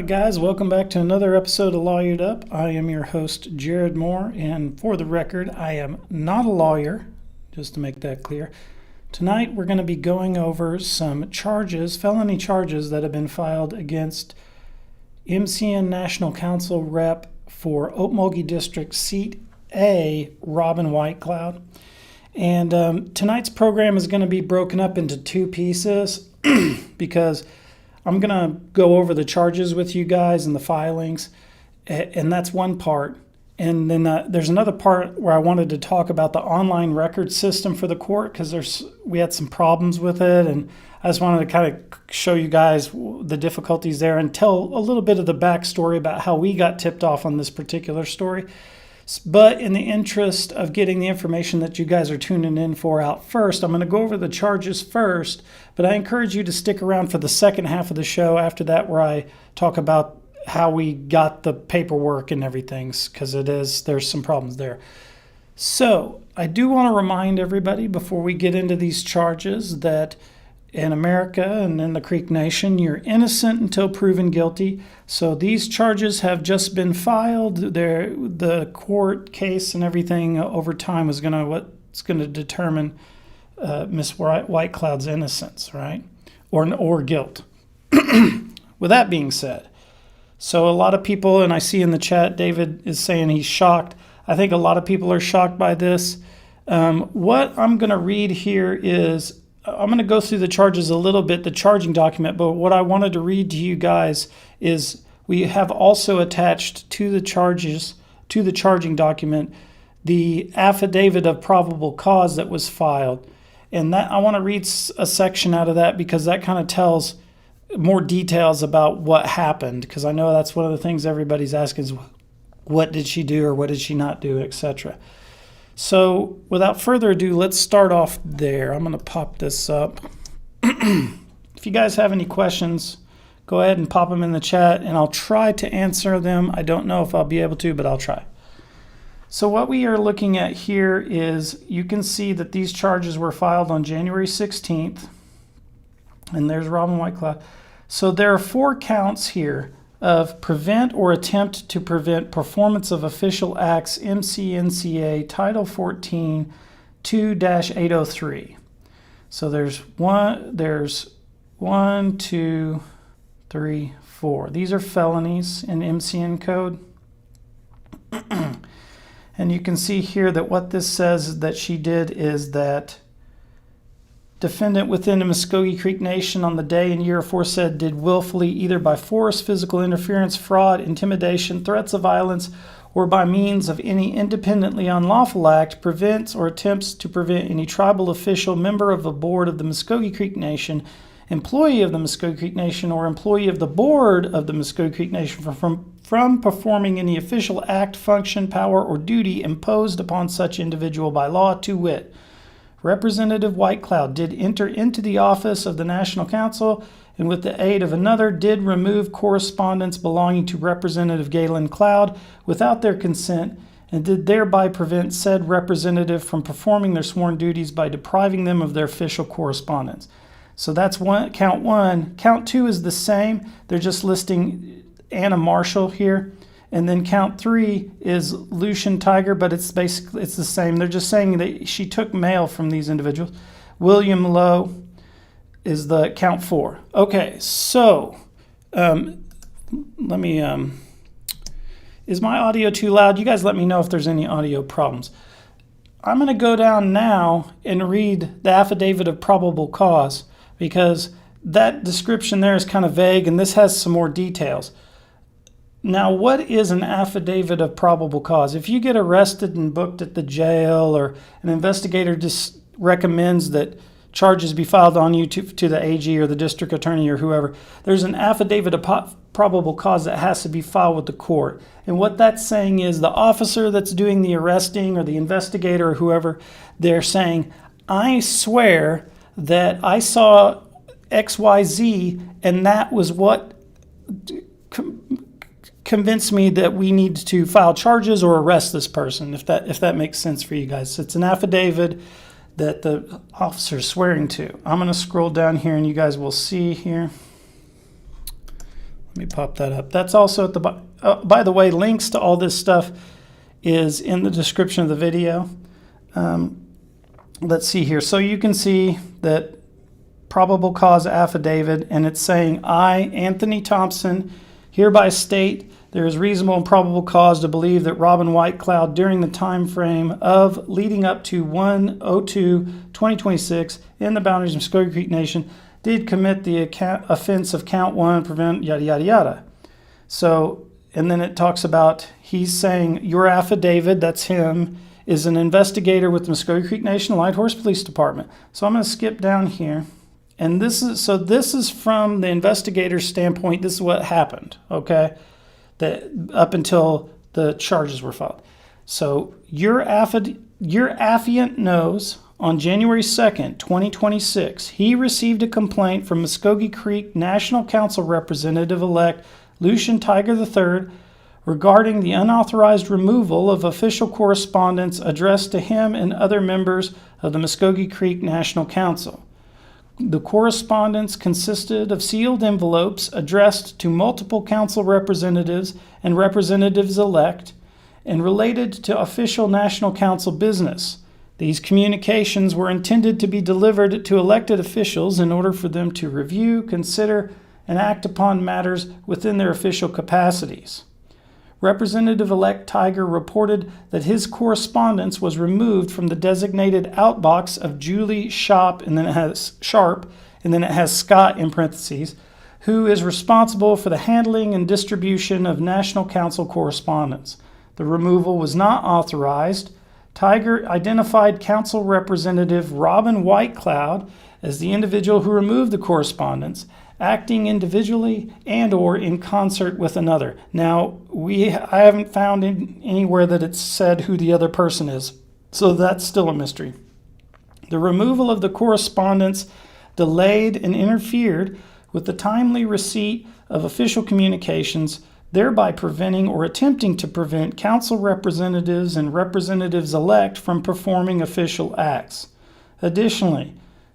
Alright guys, welcome back to another episode of Lawyered Up. I am your host, Jared Moore, and for the record, I am not a lawyer, just to make that clear. Tonight we're going to be going over some charges, felony charges that have been filed against MCN National Council Rep for Okmulke District Seat A, Robyn Whitecloud. And tonight's program is going to be broken up into two pieces because I'm going to go over the charges with you guys and the filings, and that's one part. And then there's another part where I wanted to talk about the online record system for the court because we had some problems with it, and I just wanted to kind of show you guys the difficulties there and tell a little bit of the backstory about how we got tipped off on this particular story. But in the interest of getting the information that you guys are tuning in for out first, I'm going to go over the charges first, but I encourage you to stick around for the second half of the show after that, where I talk about how we got the paperwork and everything, because there's some problems there. So I do want to remind everybody before we get into these charges that in America and in the Creek Nation, you're innocent until proven guilty. So these charges have just been filed. The court case and everything over time is what's going to determine Miss Whitecloud's innocence, right? Or guilt. With that being said, so a lot of people, and I see in the chat, David is saying he's shocked. I think a lot of people are shocked by this. What I'm going to read here is, I'm going to go through the charges a little bit, the charging document, but what I wanted to read to you guys is we have also attached to the charges, to the charging document, the affidavit of probable cause that was filed. And that I want to read a section out of that because that kind of tells more details about what happened, because I know that's one of the things everybody's asking is what did she do or what did she not do, etc. So without further ado, let's start off there. I'm going to pop this up. If you guys have any questions, go ahead and pop them in the chat, and I'll try to answer them. I don't know if I'll be able to, but I'll try. So what we are looking at here is, you can see that these charges were filed on January 16th, and there's Robyn Whitecloud. So there are 4 counts here of prevent or attempt to prevent performance of official acts, MCNCA Title 14 2-803. So there's 1, 2, 3, 4. These are felonies in MCN code. And you can see here that what this says that she did is that defendant within the Muscogee Creek Nation on the day and year aforesaid did willfully, either by force, physical interference, fraud, intimidation, threats of violence, or by means of any independently unlawful act, prevents or attempts to prevent any tribal official, member of the board of the Muscogee Creek Nation, employee of the Mvskoke Creek Nation, or employee of the board of the Mvskoke Creek Nation from performing any official act, function, power, or duty imposed upon such individual by law, to wit, Representative Whitecloud did enter into the office of the National Council, and with the aid of another did remove correspondence belonging to Representative Galen Cloud without their consent, and did thereby prevent said representative from performing their sworn duties by depriving them of their official correspondence. So that's count 1. Count 2 is the same. They're just listing Anna Marshall here. And then count 3 is Lucian Tiger, but it's the same. They're just saying that she took mail from these individuals. William Lowe is the count 4. Okay, so let me, is my audio too loud? You guys let me know if there's any audio problems. I'm going to go down now and read the affidavit of probable cause, because that description there is kind of vague, and this has some more details. Now, what is an affidavit of probable cause? If you get arrested and booked at the jail, or an investigator just recommends that charges be filed on you to the AG or the district attorney or whoever, there's an affidavit of probable cause that has to be filed with the court. And what that's saying is the officer that's doing the arresting, or the investigator or whoever, they're saying, I swear that I saw XYZ, and that was what convinced me that we need to file charges or arrest this person, if that makes sense for you guys. It's an affidavit that the officer is swearing to. I'm going to scroll down here and you guys will see here. Let me pop that up. That's also at the bottom. By the way, links to all this stuff is in the description of the video. Let's see here. So you can see that probable cause affidavit, and it's saying, I, Anthony Thompson, hereby state there is reasonable and probable cause to believe that Robyn Whitecloud, during the time frame of leading up to 1/02/2026 in the boundaries of Muscogee Creek Nation, did commit the offense of count 1, prevent yada yada yada. So, and then it talks about, he's saying your affidavit, that's him, is an investigator with the Mvskoke Creek Nation Light Horse Police Department. So I'm going to skip down here. And this is from the investigator's standpoint. This is what happened, okay? That up until the charges were filed. So your affiant knows on January 2nd, 2026, he received a complaint from Muscogee Creek National Council Representative-elect Lucian Tiger III regarding the unauthorized removal of official correspondence addressed to him and other members of the Muscogee Creek National Council. The correspondence consisted of sealed envelopes addressed to multiple council representatives and representatives-elect and related to official national council business. These communications were intended to be delivered to elected officials in order for them to review, consider, and act upon matters within their official capacities. Representative-elect Tiger reported that his correspondence was removed from the designated outbox of Julie Sharp, and then it has Scott in parentheses, who is responsible for the handling and distribution of National Council correspondence. The removal was not authorized. Tiger identified Council Representative Robyn Whitecloud as the individual who removed the correspondence, acting individually and or in concert with another. Now, I haven't found anywhere that it's said who the other person is, so that's still a mystery. The removal of the correspondence delayed and interfered with the timely receipt of official communications, thereby preventing or attempting to prevent council representatives and representatives-elect from performing official acts. Additionally,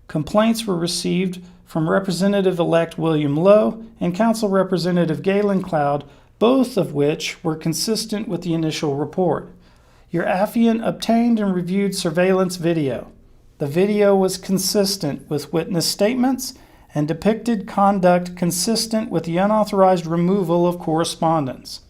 complaints were received from Representative-elect William Lowe and Council Representative Galen Cloud, both of which were consistent with the initial report. Your affiant obtained and reviewed surveillance video. The video was consistent with witness statements and depicted conduct consistent with the unauthorized removal of correspondence.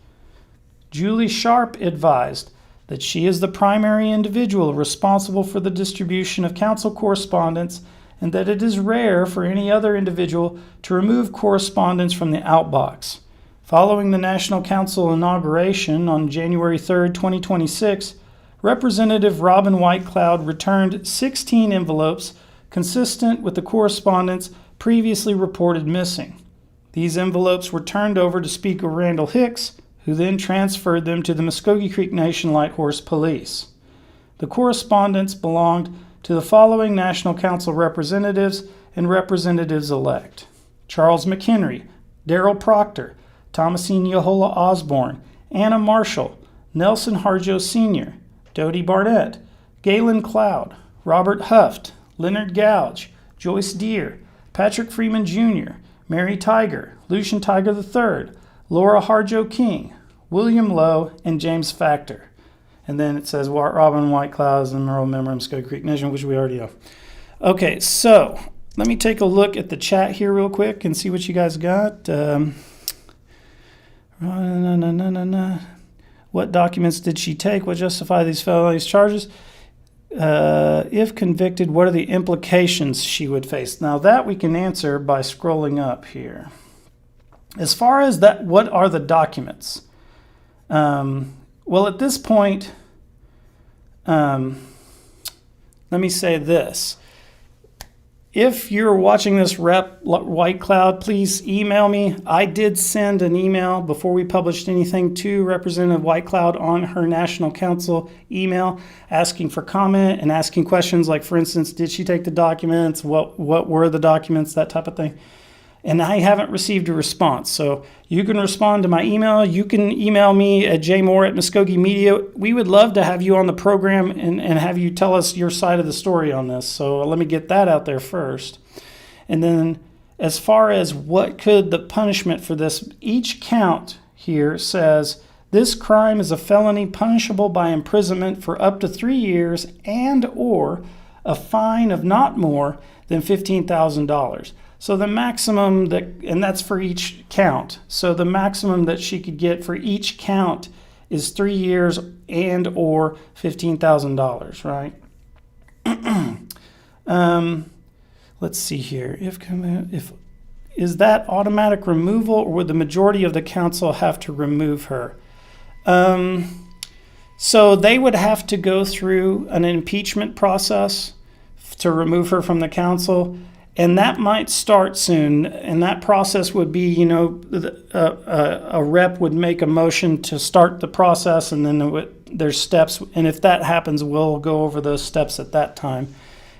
Julie Sharp advised that she is the primary individual responsible for the distribution of council correspondence and that it is rare for any other individual to remove correspondence from the outbox. Following the National Council inauguration on January 3, 2026, Representative Robyn Whitecloud returned 16 envelopes consistent with the correspondence previously reported missing. These envelopes were turned over to Speaker Randall Hicks, who then transferred them to the Muscogee Creek Nation Light Horse Police. The correspondence belonged to the following National Council representatives and representatives-elect: Charles McHenry, Darrell Proctor, Thomasine Yehola Osborne, Anna Marshall, Nelson Harjo Sr., Dodie Barnett, Galen Cloud, Robert Huft, Leonard Gouge, Joyce Deere, Patrick Freeman Jr., Mary Tiger, Lucian Tiger III, Laura Harjo King, William Lowe, and James Factor. And then it says Robyn Whitecloud is a member of Muscogee Creek Nation, which we already know. Okay, so let me take a look at the chat here real quick and see what you guys got. What documents did she take? What justify these felonies charges? If convicted, what are the implications she would face? Now that we can answer by scrolling up here. As far as that, what are the documents? Well, at this point, let me say this. If you're watching this, Rep. Whitecloud, please email me. I did send an email before we published anything to Representative Whitecloud on her National Council email, asking for comment and asking questions like, for instance, did she take the documents? What were the documents? That type of thing. And I haven't received a response. So you can respond to my email. You can email me at jmoore@Mvskoke Media. We would love to have you on the program and have you tell us your side of the story on this. So let me get that out there first. And then as far as what could the punishment for this, each count here says, this crime is a felony punishable by imprisonment for up to 3 years and or a fine of not more than $15,000. So the maximum that, and that's for each count. So the maximum that she could get for each count is 3 years and or $15,000, right? Let's see here. If is that automatic removal, or would the majority of the council have to remove her? So they would have to go through an impeachment process to remove her from the council, and that might start soon. And that process would be, you know, a rep would make a motion to start the process, and then there's steps. And if that happens, we'll go over those steps at that time.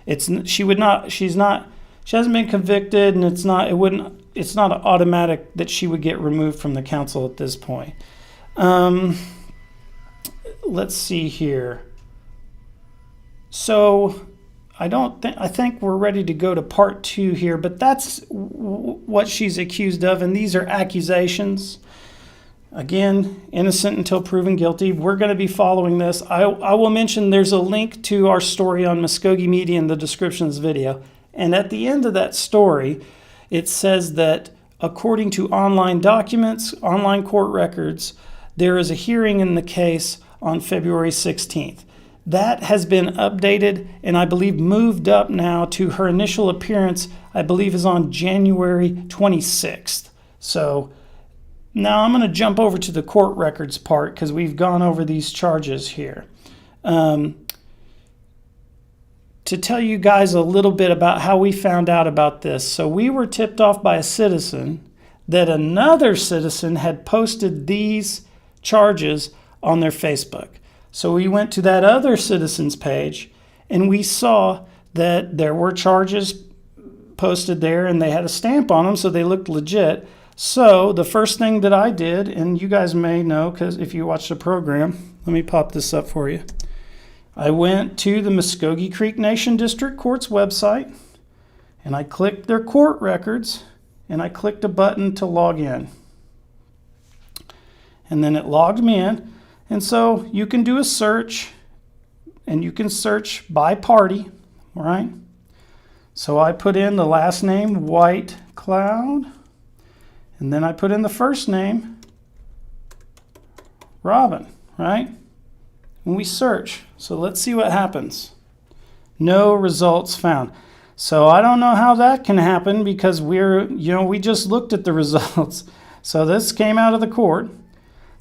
She hasn't been convicted, and it's not automatic that she would get removed from the council at this point. Let's see here. So I think we're ready to go to part 2 here, but that's what she's accused of, and these are accusations. Again, innocent until proven guilty. We're going to be following this. I will mention there's a link to our story on Muscogee Media in the description of this video. And at the end of that story, it says that according to online documents, online court records, there is a hearing in the case on February 16th. That has been updated and I believe moved up now to her initial appearance, I believe is on January 26th. So now I'm going to jump over to the court records part because we've gone over these charges here. To tell you guys a little bit about how we found out about this. So we were tipped off by a citizen that another citizen had posted these charges on their Facebook. So we went to that other citizen's page and we saw that there were charges posted there and they had a stamp on them, so they looked legit. So the first thing that I did, and you guys may know because if you watch the program, let me pop this up for you. I went to the Muscogee Creek Nation District Court's website and I clicked their court records and I clicked a button to log in. And then it logged me in. And so you can do a search and you can search by party, right? So I put in the last name, Whitecloud, and then I put in the first name, Robyn, right? And we search. So let's see what happens. No results found. So I don't know how that can happen because we just looked at the results. So this came out of the court.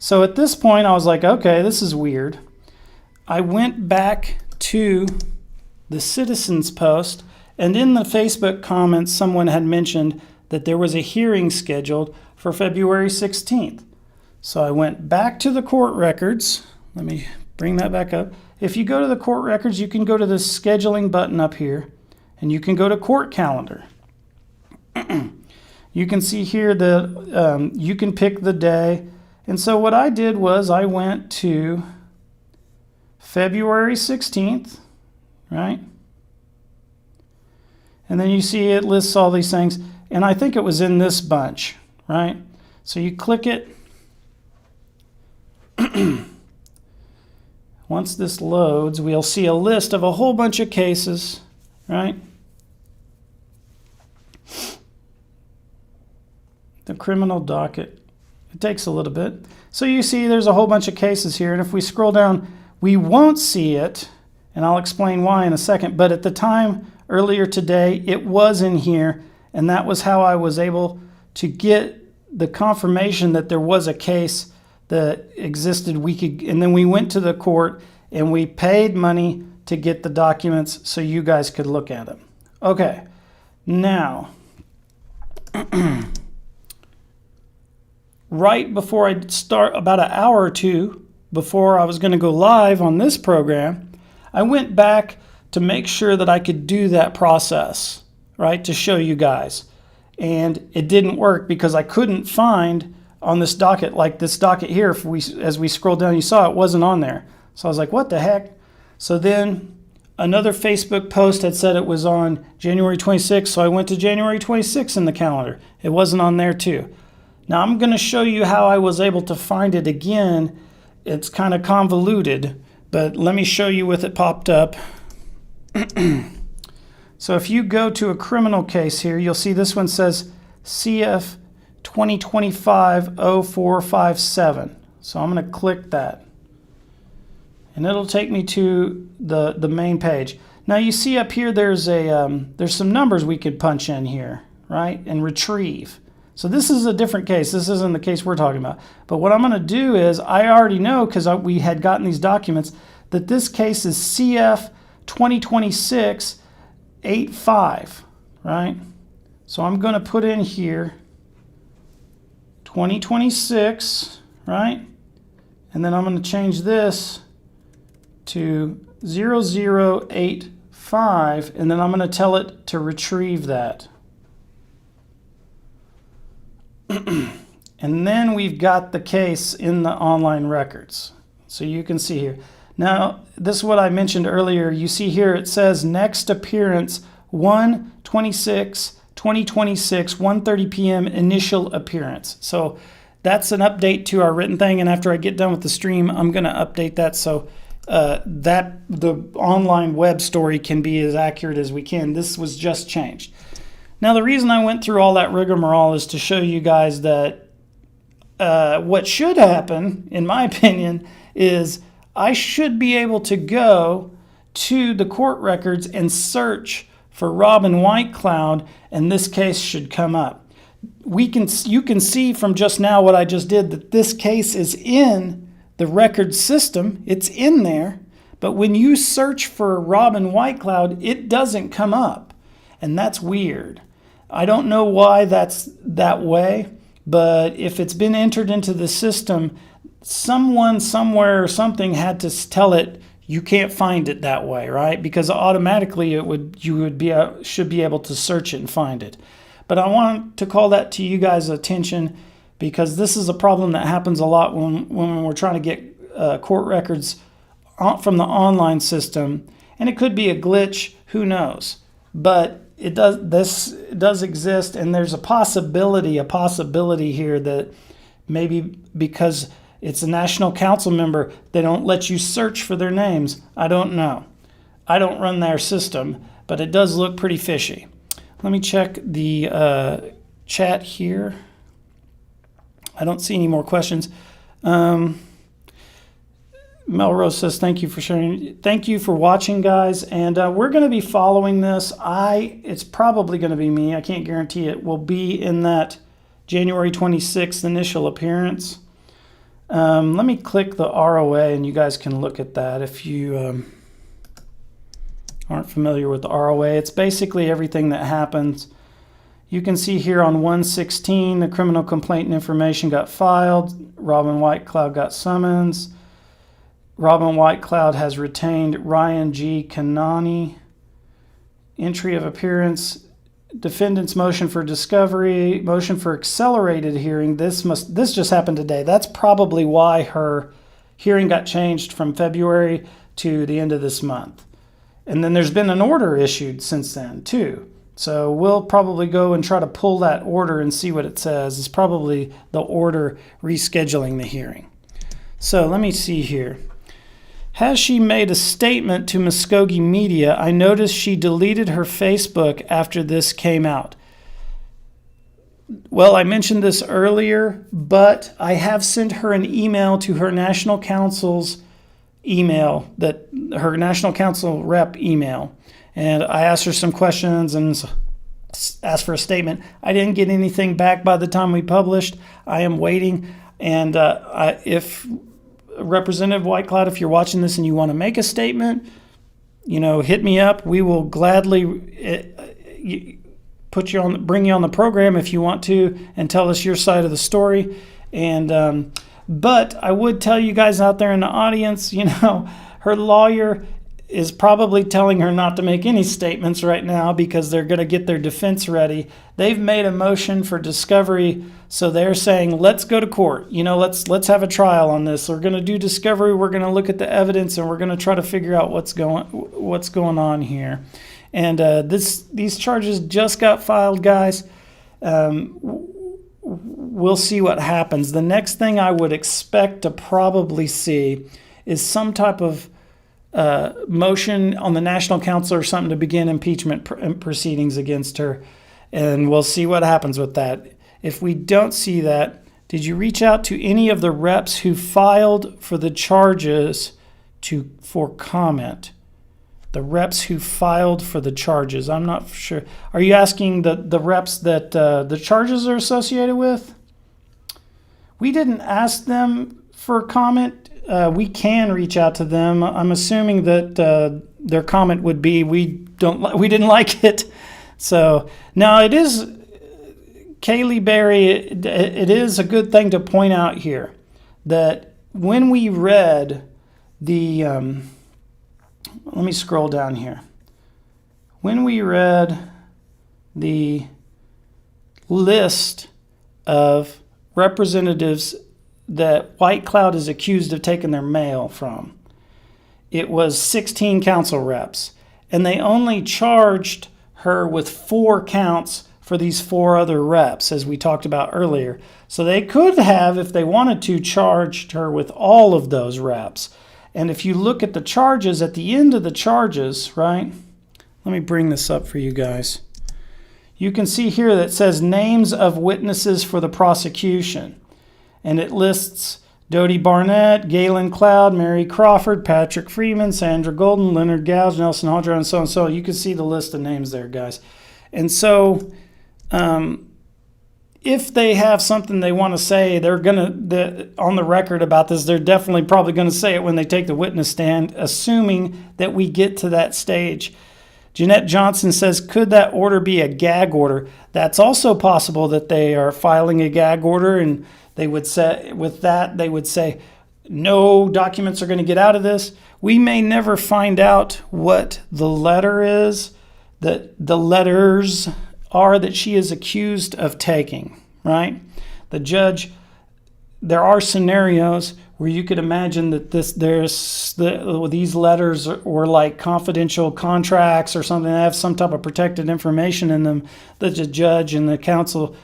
So at this point I was like, okay, this is weird. I went back to the citizen's post, and in the Facebook comments someone had mentioned that there was a hearing scheduled for February 16th. So I went back to the court records. Let me bring that back up. If you go to the court records, you can go to the scheduling button up here and you can go to court calendar. You can see here that you can pick the day. And so what I did was I went to February 16th, right? And then you see it lists all these things. And I think it was in this bunch, right? So you click it. Once this loads, we'll see a list of a whole bunch of cases, right? The criminal docket. It takes a little bit. So you see there's a whole bunch of cases here, and if we scroll down, we won't see it, and I'll explain why in a second, but at the time earlier today, it was in here, and that was how I was able to get the confirmation that there was a case that existed. And then we went to the court and we paid money to get the documents so you guys could look at them. Okay, now, right before I start, about an hour or two before I was going to go live on this program, I went back to make sure that I could do that process, right, to show you guys. And it didn't work because I couldn't find on this docket, like this docket here, as we scroll down, you saw it wasn't on there. So I was like, what the heck? So then Another Facebook post had said it was on January 26th, so I went to January 26th in the calendar. It wasn't on there too. Now I'm going to show you how I was able to find it again. It's kind of convoluted, but let me show you with it popped up. So if you go to a criminal case here, you'll see this one says CF 2025-0457. So I'm going to click that. And it'll take me to the main page. Now you see up here there's some numbers we could punch in here, right? And retrieve. So this is a different case. This isn't the case we're talking about. But what I'm going to do is, I already know because we had gotten these documents, that this case is CF 2026-85, right? So I'm going to put in here 2026, right? And then I'm going to change this to 0085, and then I'm going to tell it to retrieve that. And then we've got the case in the online records. So you can see here. Now, this is what I mentioned earlier. You see here it says next appearance 1/26/2026, 1:30 p.m. initial appearance. So that's an update to our written thing, and after I get done with the stream, I'm going to update that so that the online web story can be as accurate as we can. This was just changed. Now, the reason I went through all that rigmarole is to show you guys that what should happen, in my opinion, is I should be able to go to the court records and search for Robyn Whitecloud, and this case should come up. You can see from just now what I just did that this case is in the record system. It's in there, but when you search for Robyn Whitecloud, it doesn't come up, and that's weird. I don't know why that's that way, but if it's been entered into the system, someone somewhere or something had to tell it you can't find it that way, right? Because automatically should be able to search it and find it. But I want to call that to you guys' attention, because this is a problem that happens a lot when we're trying to get court records from the online system, and it could be a glitch, who knows? But this does exist, and there's a possibility here that maybe because it's a national council member, they don't let you search for their names. I don't know. I don't run their system, but it does look pretty fishy. Let me check the chat here. I don't see any more questions. Melrose says, thank you for sharing. Thank you for watching, guys. And we're going to be following this. It's probably going to be me. I can't guarantee it will be in that January 26th initial appearance. Let me click the ROA, and you guys can look at that if you aren't familiar with the ROA. It's basically everything that happens. You can see here on 1/16, the criminal complaint and information got filed. Robyn Whitecloud got summons. Robyn Whitecloud has retained Ryan G. Kanani. Entry of appearance, defendant's motion for discovery, motion for accelerated hearing. This just happened today. That's probably why her hearing got changed from February to the end of this month. And then there's been an order issued since then too. So we'll probably go and try to pull that order and see what it says. It's probably the order rescheduling the hearing. So let me see here. Has she made a statement to Muscogee media? I noticed she deleted her Facebook after this came out. Well, I mentioned this earlier, but I have sent her an email to her national counsel's email, that her national counsel rep email. And I asked her some questions and asked for a statement. I didn't get anything back by the time we published. I am waiting. And if Representative Whitecloud, if you're watching this and you want to make a statement, hit me up. We will gladly bring you on the program if you want to, and tell us your side of the story. And but I would tell you guys out there in the audience, her lawyer is probably telling her not to make any statements right now because they're going to get their defense ready. They've made a motion for discovery, so they're saying, let's go to court. Let's have a trial on this. We're going to do discovery. We're going to look at the evidence, and we're going to try to figure out what's going on here. And these charges just got filed, guys. We'll see what happens. The next thing I would expect to probably see is some type of motion on the National Council or something to begin impeachment proceedings against her. And we'll see what happens with that. If we don't see that, did you reach out to any of the reps who filed for the charges for comment? The reps who filed for the charges. I'm not sure. Are you asking the reps that the charges are associated with? We didn't ask them for comment. We can reach out to them. I'm assuming that their comment would be we didn't like it. So now it is, Kaylee Berry, it is a good thing to point out here that when we read the let me scroll down here. When we read the list of representatives that Whitecloud is accused of taking their mail from, it was 16 council reps, and they only charged her with 4 counts for these 4 other reps, as we talked about earlier. So they could have, if they wanted to, charged her with all of those reps. And if you look at the charges, at the end of the charges, right? Let me bring this up for you guys. You can see here that it says names of witnesses for the prosecution. And it lists Dodie Barnett, Galen Cloud, Mary Crawford, Patrick Freeman, Sandra Golden, Leonard Gouge, Nelson Hodger, and so on. So you can see the list of names there, guys. And so if they have something they want to say, they're going to, on the record about this, they're definitely probably going to say it when they take the witness stand, assuming that we get to that stage. Jeanette Johnson says, could that order be a gag order? That's also possible that they are filing a gag order, and they would say, with that, they would say, no documents are going to get out of this. We may never find out what the letter is, that the letters are that she is accused of taking, right? The judge, there are scenarios where you could imagine that these letters were like confidential contracts or something that have some type of protected information in them that the judge and the council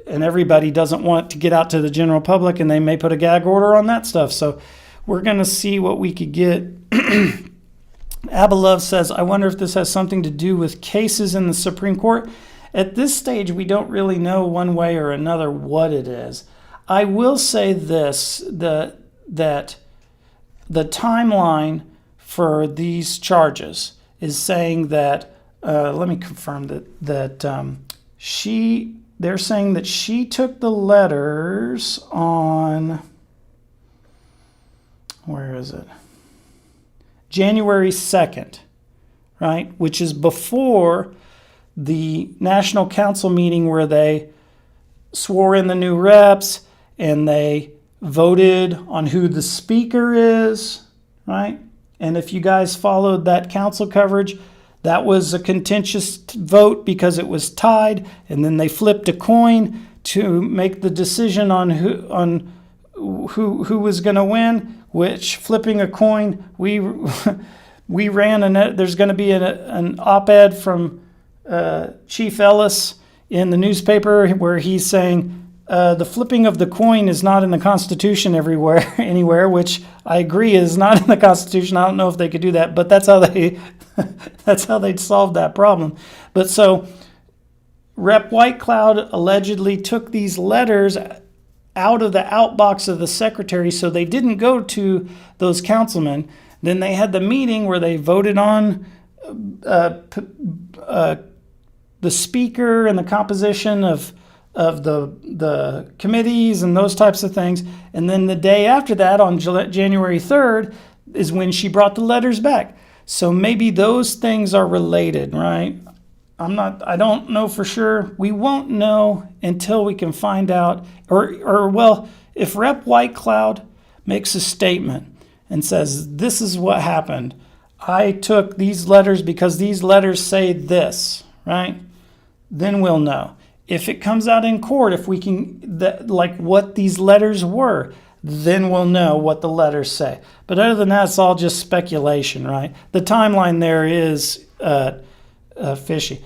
and everybody doesn't want to get out to the general public, and they may put a gag order on that stuff. So we're going to see what we could get. Abalove says, I wonder if this has something to do with cases in the Supreme Court. At this stage, we don't really know one way or another what it is. I will say this, that the timeline for these charges is saying that, let me confirm that they're saying that she took the letters on, where is it? January 2nd, right? Which is before the National Council meeting where they swore in the new reps and they voted on who the speaker is, right? And if you guys followed that council coverage, that was a contentious vote because it was tied, and then they flipped a coin to make the decision on who was going to win, which flipping a coin, we ran, there's going to be an op-ed from Chief Ellis in the newspaper where he's saying the flipping of the coin is not in the Constitution anywhere, which I agree is not in the Constitution. I don't know if they could do that, but that's how they'd solve that problem. But so Rep. Whitecloud allegedly took these letters out of the outbox of the secretary, so they didn't go to those councilmen. Then they had the meeting where they voted on the speaker and the composition of the committees and those types of things. And then the day after that, on January 3rd, is when she brought the letters back. So maybe those things are related, right? I don't know for sure. We won't know until we can find out. Well, if Rep. Whitecloud makes a statement and says, this is what happened, I took these letters because these letters say this, right? Then we'll know. If it comes out in court, if we can, like what these letters were, then we'll know what the letters say. But other than that, it's all just speculation, right? The timeline there is fishy.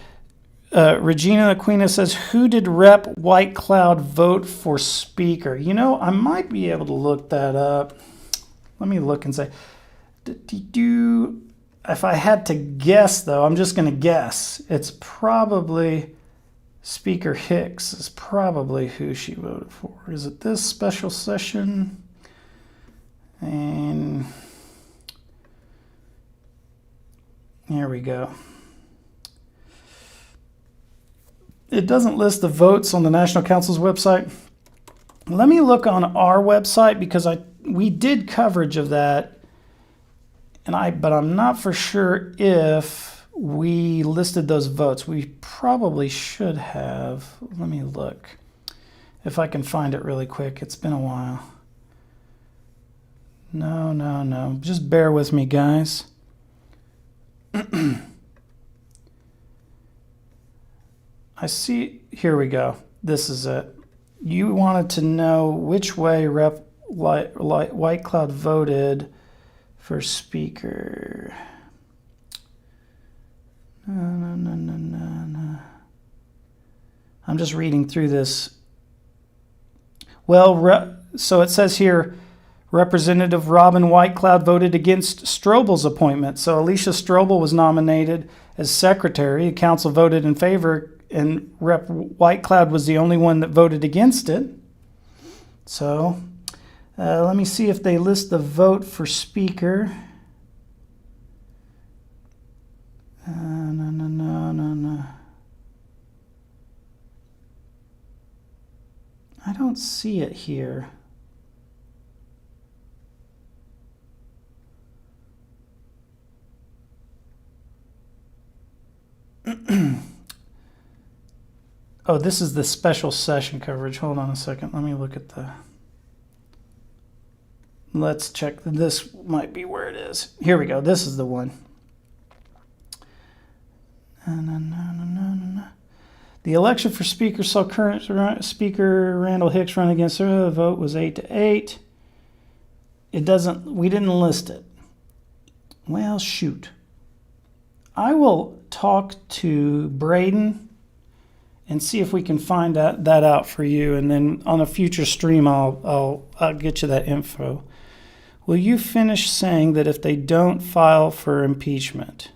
Regina Aquina says, who did Rep. Whitecloud vote for Speaker? You know, I might be able to look that up. Let me look and say, if I had to guess, though, I'm just going to guess. It's probably Speaker Hicks is probably who she voted for. Is it this special session? And here we go. It doesn't list the votes on the National Council's website. Let me look on our website because we did coverage of that, but I'm not for sure if we listed those votes. We probably should have. Let me look if I can find it really quick. It's been a while. No. Just bear with me, guys. I see, here we go. This is it. You wanted to know which way Rep. Whitecloud voted for Speaker. No. I'm just reading through this. Well, so it says here, Representative Robyn Whitecloud voted against Strobel's appointment. So Alicia Strobel was nominated as secretary. The council voted in favor, and Rep. Whitecloud was the only one that voted against it. So let me see if they list the vote for Speaker. No. I don't see it here. Oh, this is the special session coverage. Hold on a second. Let me look at let's check. This might be where it is. Here we go. This is the one. No. The election for Speaker saw current Speaker Randall Hicks run against her. The vote was 8-8. We didn't list it. Well, shoot. I will talk to Braden and see if we can find that out for you, and then on a future stream I'll get you that info. Will you finish saying that if they don't file for impeachment?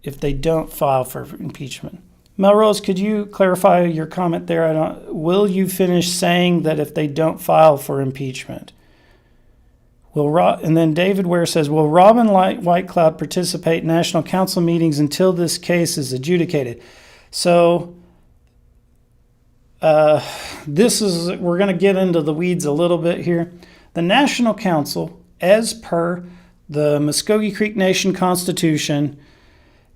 If they don't file for impeachment. Melrose, could you clarify your comment there? Will you finish saying that if they don't file for impeachment? And then David Ware says, will Robyn Whitecloud participate in National Council meetings until this case is adjudicated? So we're going to get into the weeds a little bit here. The National Council, as per the Muscogee Creek Nation Constitution,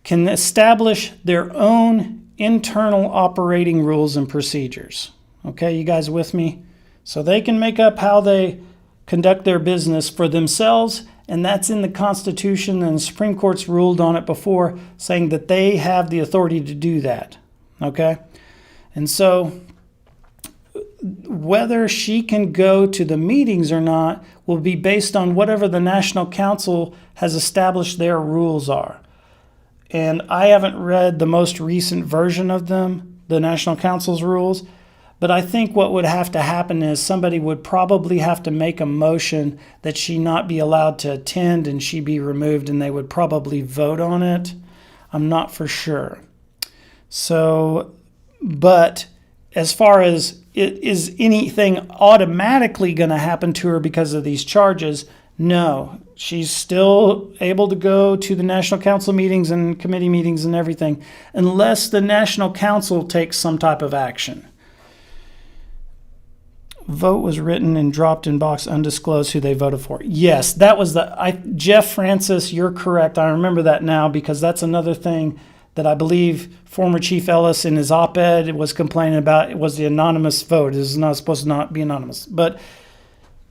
can establish their own internal operating rules and procedures. Okay, you guys with me? So they can make up how they conduct their business for themselves, and that's in the Constitution, and the Supreme Court's ruled on it before, saying that they have the authority to do that. Okay? And so whether she can go to the meetings or not will be based on whatever the National Council has established their rules are. And I haven't read the most recent version of them, the National Council's rules, but I think what would have to happen is somebody would probably have to make a motion that she not be allowed to attend and she be removed, and they would probably vote on it. I'm not for sure. So, but as far as is anything automatically going to happen to her because of these charges, no. She's still able to go to the National Council meetings and committee meetings and everything, unless the National Council takes some type of action. Vote was written and dropped in box undisclosed who they voted for. Yes, that was Jeff Francis, you're correct. I remember that now because that's another thing that I believe former Chief Ellis in his op-ed was complaining about. It was the anonymous vote. It is not supposed to not be anonymous. But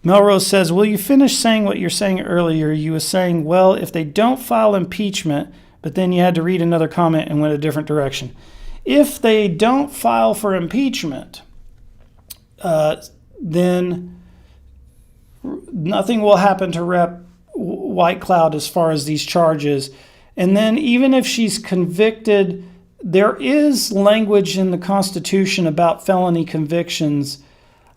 Melrose says, will you finish saying what you're saying earlier? You were saying, well, if they don't file impeachment, but then you had to read another comment and went a different direction. If they don't file for impeachment, then nothing will happen to Rep. Whitecloud as far as these charges. And then even if she's convicted, there is language in the Constitution about felony convictions.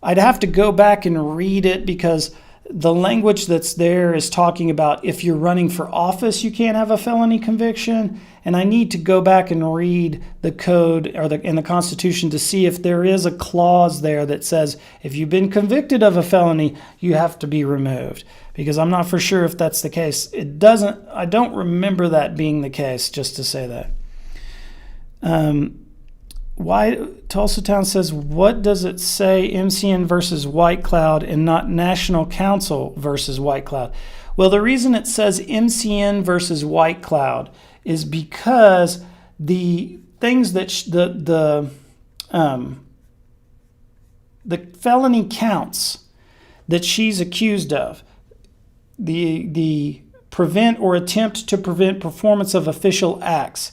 I'd have to go back and read it because the language that's there is talking about if you're running for office, you can't have a felony conviction. And I need to go back and read the code or in the Constitution to see if there is a clause there that says if you've been convicted of a felony, you have to be removed. Because I'm not for sure if that's the case. I don't remember that being the case, just to say that. Why Tulsa Town says, what does it say MCN versus Whitecloud and not National Council versus Whitecloud? Well, the reason it says MCN versus Whitecloud is because the things that the felony counts that she's accused of, the prevent or attempt to prevent performance of official acts.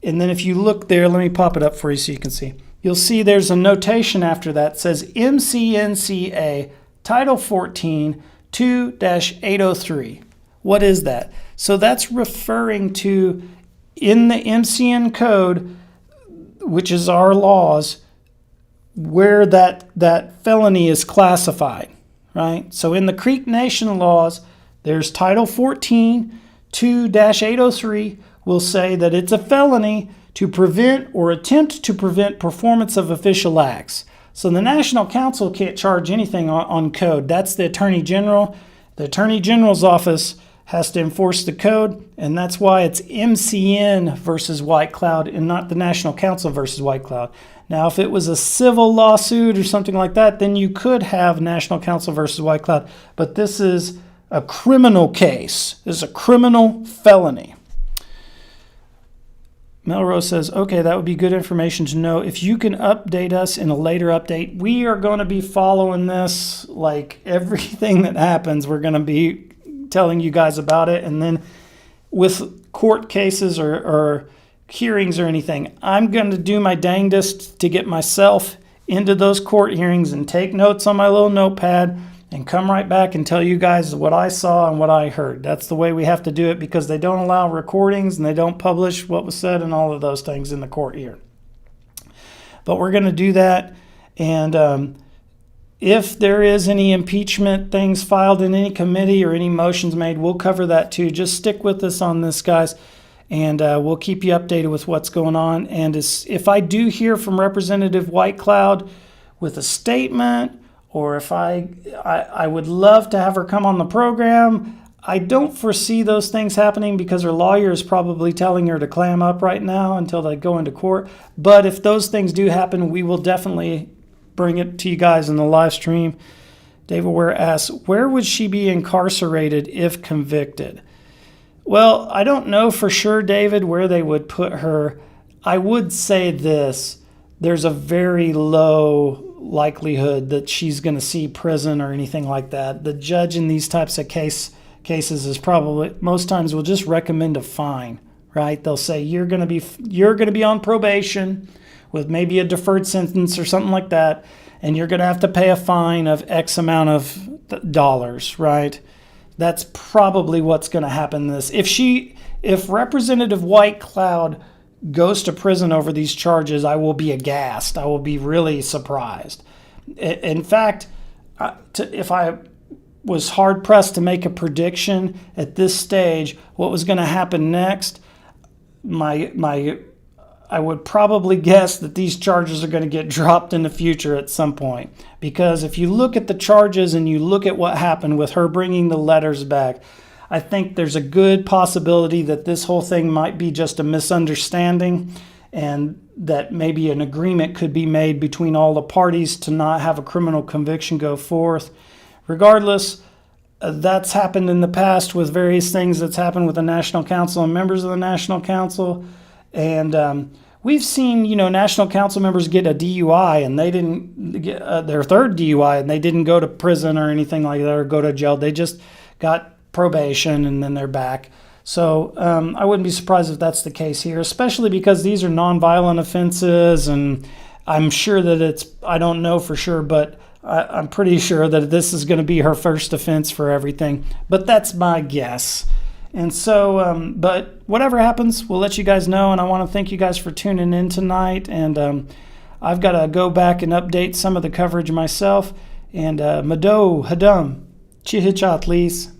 And then if you look there, let me pop it up for you so you can see. You'll see there's a notation after that says MCNCA Title 14 2-803. What is that? So that's referring to, in the MCN code, which is our laws, where that felony is classified, right? So in the Creek Nation laws, there's Title 14 2-803 will say that it's a felony to prevent or attempt to prevent performance of official acts. So the National Council can't charge anything on code. That's the Attorney General. The Attorney General's office has to enforce the code, and that's why it's MCN versus Whitecloud and not the National Council versus Whitecloud. Now, if it was a civil lawsuit or something like that, then you could have National Council versus Whitecloud, but this is a criminal case. This is a criminal felony. Melrose says, okay, that would be good information to know. If you can update us in a later update, we are going to be following this like everything that happens. We're going to be telling you guys about it. And then with court cases or hearings or anything, I'm going to do my dangdest to get myself into those court hearings and take notes on my little notepad and come right back and tell you guys what I saw and what I heard. That's the way we have to do it because they don't allow recordings and they don't publish what was said and all of those things in the court here. But we're going to do that. And if there is any impeachment things filed in any committee or any motions made, we'll cover that too. Just stick with us on this, guys, and we'll keep you updated with what's going on. And if I do hear from Representative Whitecloud with a statement, or if I would love to have her come on the program. I don't foresee those things happening because her lawyer is probably telling her to clam up right now until they go into court. But if those things do happen, we will definitely bring it to you guys in the live stream. David Ware asks, where would she be incarcerated if convicted? Well, I don't know for sure, David, where they would put her. I would say this. There's a very low likelihood that she's going to see prison or anything like that. The judge in these types of cases is probably, most times will just recommend a fine, right? They'll say you're going to be on probation with maybe a deferred sentence or something like that, and you're going to have to pay a fine of X amount of dollars, right? That's probably what's going to happen. If Representative Whitecloud goes to prison over these charges, I will be aghast. I will be really surprised. In fact, if I was hard-pressed to make a prediction at this stage, what was going to happen next, I would probably guess that these charges are going to get dropped in the future at some point. Because if you look at the charges and you look at what happened with her bringing the letters back, I think there's a good possibility that this whole thing might be just a misunderstanding and that maybe an agreement could be made between all the parties to not have a criminal conviction go forth. Regardless, that's happened in the past with various things that's happened with the National Council and members of the National Council. And we've seen, national council members get a DUI and they didn't get their third DUI and they didn't go to prison or anything like that or go to jail. They just got probation and then they're back. So I wouldn't be surprised if that's the case here, especially because these are nonviolent offenses, and I'm sure that I don't know for sure, but I'm pretty sure that this is going to be her first offense for everything. But that's my guess. And so, but whatever happens, we'll let you guys know. And I want to thank you guys for tuning in tonight. And I've got to go back and update some of the coverage myself. And Mado Hadam, Chihichat, Lees.